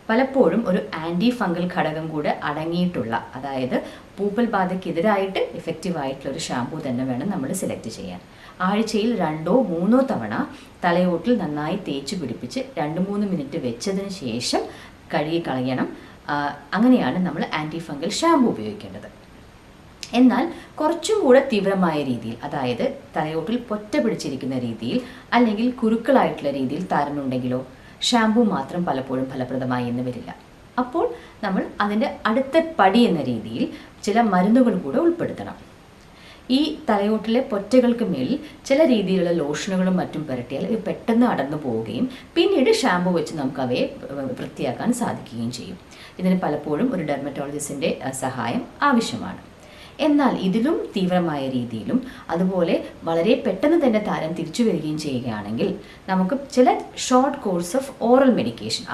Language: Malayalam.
പലപ്പോഴും ഒരു ആൻറ്റി ഫംഗൽ ഘടകം കൂടെ അടങ്ങിയിട്ടുള്ള, അതായത് പൂപ്പൽ ബാധയ്ക്കെതിരായിട്ട് ഇഫക്റ്റീവായിട്ടുള്ള ഒരു ഷാമ്പൂ തന്നെ വേണം നമ്മൾ സെലക്ട് ചെയ്യാൻ. ആഴ്ചയിൽ 2-3 തവണ തലയോട്ടിൽ നന്നായി തേച്ച് പിടിപ്പിച്ച് 2-3 മിനിറ്റ് വെച്ചതിന് ശേഷം കഴുകി കളയണം. അങ്ങനെയാണ് നമ്മൾ ആൻറ്റി ഫംഗൽ ഷാമ്പൂ ഉപയോഗിക്കേണ്ടത്. എന്നാൽ കുറച്ചും കൂടെ തീവ്രമായ രീതിയിൽ, അതായത് തലയോട്ടിൽ പൊറ്റ പിടിച്ചിരിക്കുന്ന രീതിയിൽ അല്ലെങ്കിൽ കുരുക്കളായിട്ടുള്ള രീതിയിൽ താരനുണ്ടെങ്കിലോ ഷാമ്പൂ മാത്രം പലപ്പോഴും ഫലപ്രദമായി എന്ന് വരില്ല. അപ്പോൾ നമ്മൾ അതിൻ്റെ അടുത്ത പടി എന്ന രീതിയിൽ ചില മരുന്നുകൾ കൂടെ ഉൾപ്പെടുത്തണം. ഈ തലയോട്ടിലെ പൊറ്റകൾക്ക് മേൽ ചില രീതിയിലുള്ള ലോഷനുകളും മറ്റും പുരട്ടിയാൽ ഇവ പെട്ടെന്ന് അടർന്നു പോവുകയും പിന്നീട് ഷാമ്പൂ വെച്ച് നമുക്ക് അവയെ വൃത്തിയാക്കാൻ സാധിക്കുകയും ചെയ്യും. ഇതിന് പലപ്പോഴും ഒരു ഡെർമറ്റോളജിസ്റ്റിൻ്റെ സഹായം ആവശ്യമാണ്. എന്നാൽ ഇതിലും തീവ്രമായ രീതിയിലും അതുപോലെ വളരെ പെട്ടെന്ന് തന്നെ താരം തിരിച്ചു വരികയും ചെയ്യുകയാണെങ്കിൽ നമുക്ക് ചില short course of oral medication